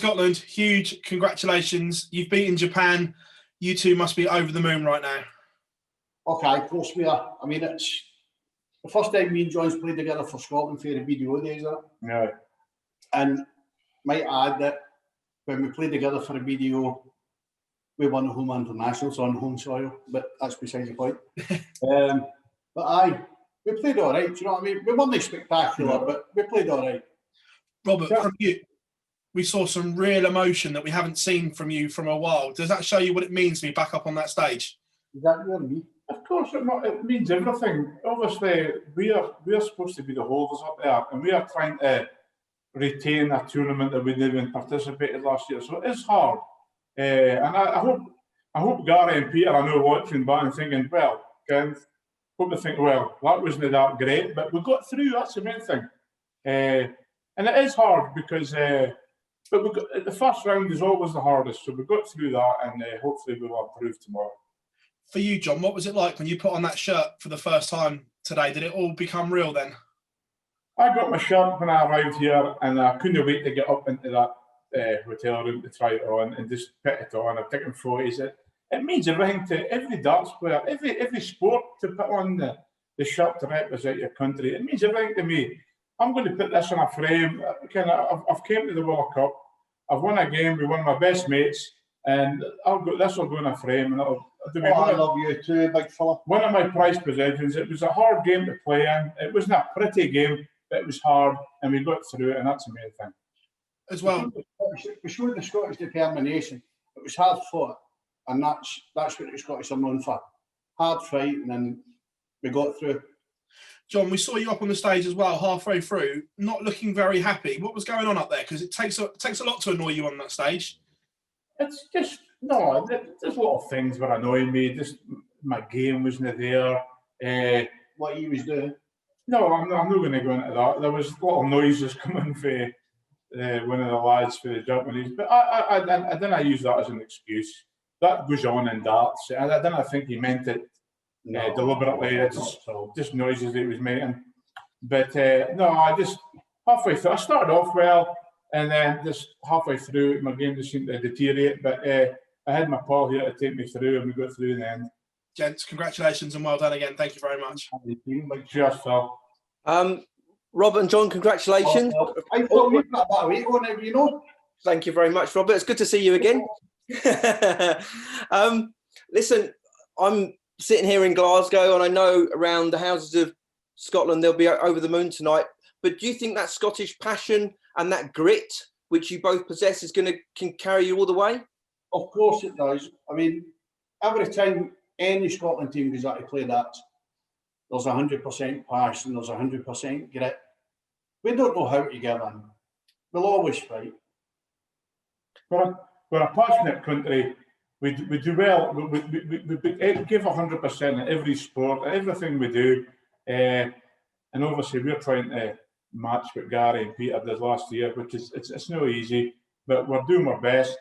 Scotland, huge congratulations. You've beaten Japan. You two must be over the moon right now. Okay, of course we are. I mean, it's the first time me and John's played together for Scotland for the BDO days, isn't it? Yeah. And might add that when we played together for the BDO, we won the home internationals on home soil, but that's beside the point. But we played all right. Do you know what I mean? We weren't spectacular, but we played all right. Robert, from you, we saw some real emotion that we haven't seen from you from a while. Does that show you what it means to be back up on that stage? Is that you or me? Of course, it means everything. Obviously, we are supposed to be the holders up there, and we are trying to retain a tournament that we didn't even participated last year. So it is hard, and I hope Gary and Peter, I know, watching back and thinking, well, hope they think, well, that wasn't that great, but we got through. That's the main thing, and it is hard because. But the first round is always the hardest, so we got through that, and hopefully we will improve tomorrow. For you, John, what was it like when you put on that shirt for the first time today? Did it all become real then? I got my shirt when I arrived here, and I couldn't wait to get up into that hotel room to try it on and just put it on. I've taken photos. It means everything to every darts player, every sport, to put on the shirt to represent your country. It means everything to me. I'm going to put this in a frame. I've came to the World Cup. I've won a game. We won my best mates, and this will go in a frame. And I love you too, big fella. One of my prized possessions. It was a hard game to play in. It wasn't a pretty game, but it was hard, and we got through it, and that's the main thing. As well, we showed the Scottish determination. It was hard fought, and that's what the Scottish are known for. Hard fight, and then we got through. John, we saw you up on the stage as well, halfway through, not looking very happy. What was going on up there? Because it takes a lot to annoy you on that stage. It's just, no, there's a lot of things that annoy me. Just my game wasn't there. What he was doing? No, I'm not going to go into that. There was a lot of noises coming from one of the lads for the Japanese, but I didn't use that as an excuse. That goes on in darts. I didn't think he meant it. Deliberately, it's just noises that he was making. But no, I just halfway through, I started off well, and then just halfway through, my game just seemed to deteriorate. But I had my pal here to take me through, and we got through in the end. Gents, congratulations and well done again. Thank you very much. Cheers, Phil. Robert and John, congratulations. I thought we've got about a week on it, you know. Thank you very much, Robert. It's good to see you again. Listen, I'm sitting here in Glasgow, and I know around the houses of Scotland they'll be over the moon tonight. But do you think that Scottish passion and that grit, which you both possess, can carry you all the way? Of course it does. I mean, every time any Scotland team goes out to play that, there's 100% passion, there's 100% grit. We don't know how to give in. We'll always fight. We're a passionate country. We do well. We give 100% in every sport, everything we do, and obviously we're trying to match what Gary and Peter did last year, which is it's no easy, but we're doing our best.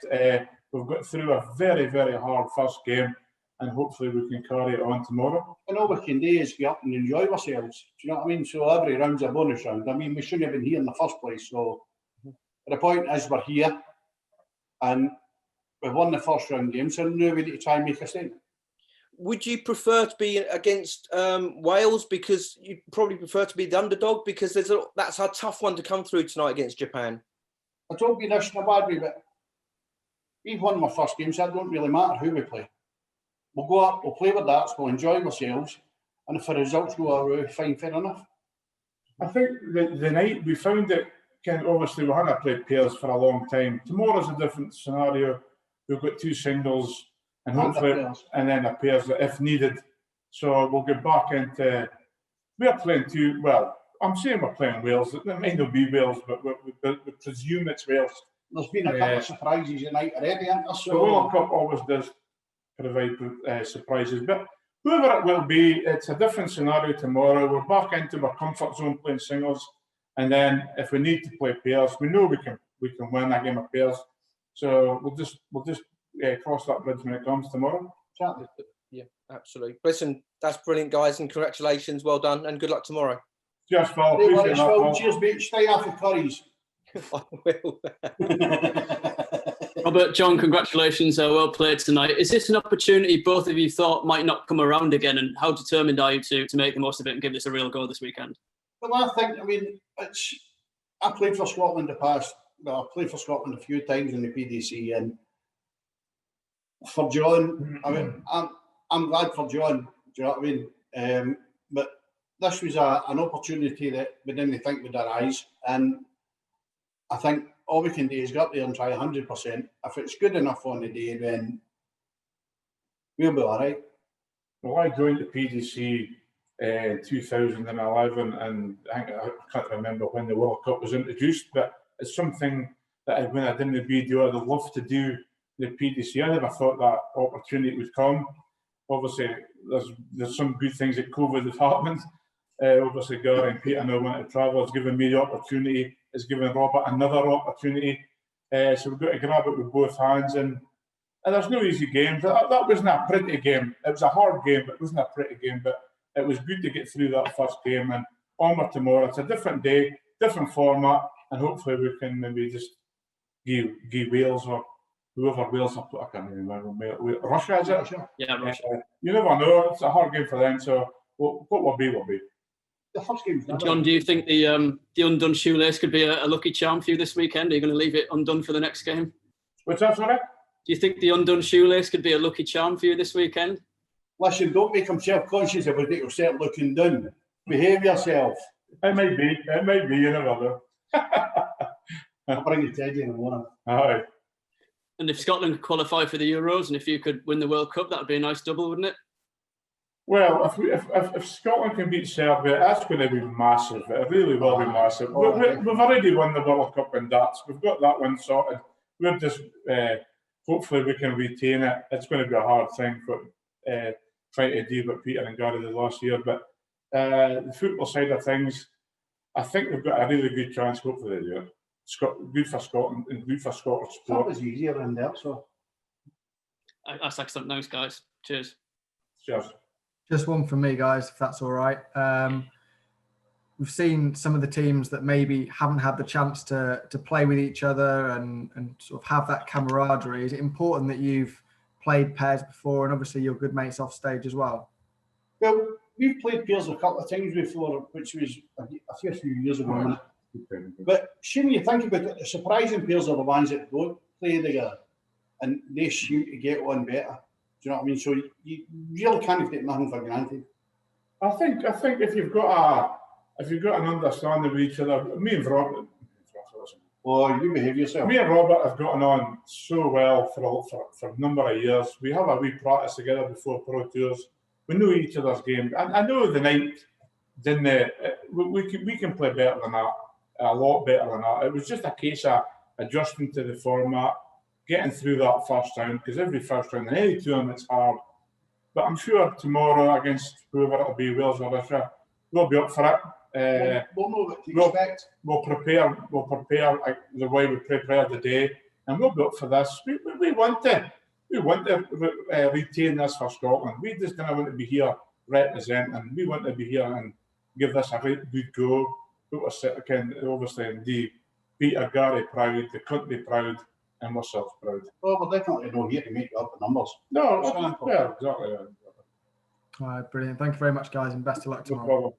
We've got through a very, very hard first game, and hopefully we can carry it on tomorrow. And all we can do is get up and enjoy ourselves. Do you know what I mean? So every round's a bonus round. I mean, we shouldn't have been here in the first place. So the point is we're here, and we've won the first round game, so now we need to try and make a statement. Would you prefer to be against Wales, because you probably prefer to be the underdog, because that's a tough one to come through tonight against Japan? I don't mean this in a bad way, but we've won my first game, so it don't really matter who we play. We'll go up, we'll play with darts, we'll enjoy ourselves, and if the results go our way, fine, fair enough. I think the night we found that obviously we haven't played pairs for a long time. Tomorrow's a different scenario. We've got two singles and hopefully, and then a pairs if needed. So we'll get back into. We're playing two. Well, I'm saying we're playing Wales. It might not be Wales, but we presume it's Wales. There's been a couple of surprises tonight already, hasn't there? So the World Cup always does provide surprises, but whoever it will be, it's a different scenario tomorrow. We're back into our comfort zone playing singles, and then if we need to play pairs, we know we can win a game of pairs. So we'll just cross that bridge when it comes tomorrow. Yeah, absolutely. Listen, that's brilliant, guys, and congratulations, well done, and good luck tomorrow. Cheers, Phil. Cheers, mate. Stay off the curries. I will. Robert, John, congratulations. Well played tonight. Is this an opportunity both of you thought might not come around again? And how determined are you to make the most of it and give this a real go this weekend? Well, I mean, I played for Scotland in the past. Well, I played for Scotland a few times in the PDC, and for John, I mean, I'm glad for John. Do you know what I mean? But this was an opportunity that we didn't think would arise, and I think all we can do is go up there and try 100%. If it's good enough on the day, then we'll be all right. Well, I joined the PDC in 2011, and I can't remember when the World Cup was introduced, but it's something that when I did the video, I'd love to do the PDC. I never thought that opportunity would come. Obviously, there's some good things that COVID has happened. Obviously, Gary and Peter and I want to travel. It's given me the opportunity. It's given Robert another opportunity. So we've got to grab it with both hands. And there's no easy games. That wasn't a pretty game. It was a hard game, but it wasn't a pretty game. But it was good to get through that first game. And onward tomorrow. It's a different day, different format, and hopefully we can maybe just give Wales or whoever Wales are put. I can't even remember. Russia, is it? Yeah, Russia. You never know. It's a hard game for them. So what will be, will be. The first game. John, do you think the undone shoelace could be a lucky charm for you this weekend? Are you going to leave it undone for the next game? What's that, sorry? Do you think the undone shoelace could be a lucky charm for you this weekend? Listen, don't make him self-conscious about it. You'll start looking down. Behave yourself. It might be. It might be. You never know. I'll bring you Teddy in the morning. Aye. And if Scotland could qualify for the Euros, and if you could win the World Cup, that would be a nice double, wouldn't it? Well, if Scotland can beat Serbia, that's going to be massive. It really will be massive. We've already won the World Cup in darts. We've got that one sorted. We're just hopefully we can retain it. It's going to be a hard thing for trying to do what Peter and Gary did last year. But the football side of things, I think we've got a really good chance. Hopefully they do it. Good for Scotland and good for Scottish That sport. was easier in there, so. That's excellent news, guys. Cheers. Cheers. Just one from me, guys, if that's all right. We've seen some of the teams that maybe haven't had the chance to play with each other and sort of have that camaraderie. Is it important that you've played pairs before, and obviously you're good mates off stage as well? Well, we've played pairs a couple of times before, which was a few years ago. But when you think about it, the surprising pairs are the ones that don't play together, and they seem to get on better. Do you know what I mean? So you really can't take nothing for granted. I think if you've got an understanding with each other, me and Robert. Oh, you behave yourself. Me and Robert have gotten on so well for a number of years. We have a wee practice together before Pro Tours. We know each other's game. I know the night didn't. We can play better than that, a lot better than that. It was just a case of adjusting to the format, getting through that first round, because every first round in any tournament's hard. But I'm sure tomorrow against whoever it'll be, Wales or Russia, we'll be up for it. We'll know what to expect. We'll prepare the way we prepared the day, and we'll be up for this. We want to retain this for Scotland. We just don't want to be here representing. We want to be here and give this a good go. Obviously, indeed, Peter, Gary proud, the country proud, and myself proud. Well, we're definitely not here to make up the numbers. No, yeah, exactly. All right, brilliant. Thank you very much, guys, and best of luck No tomorrow. problem.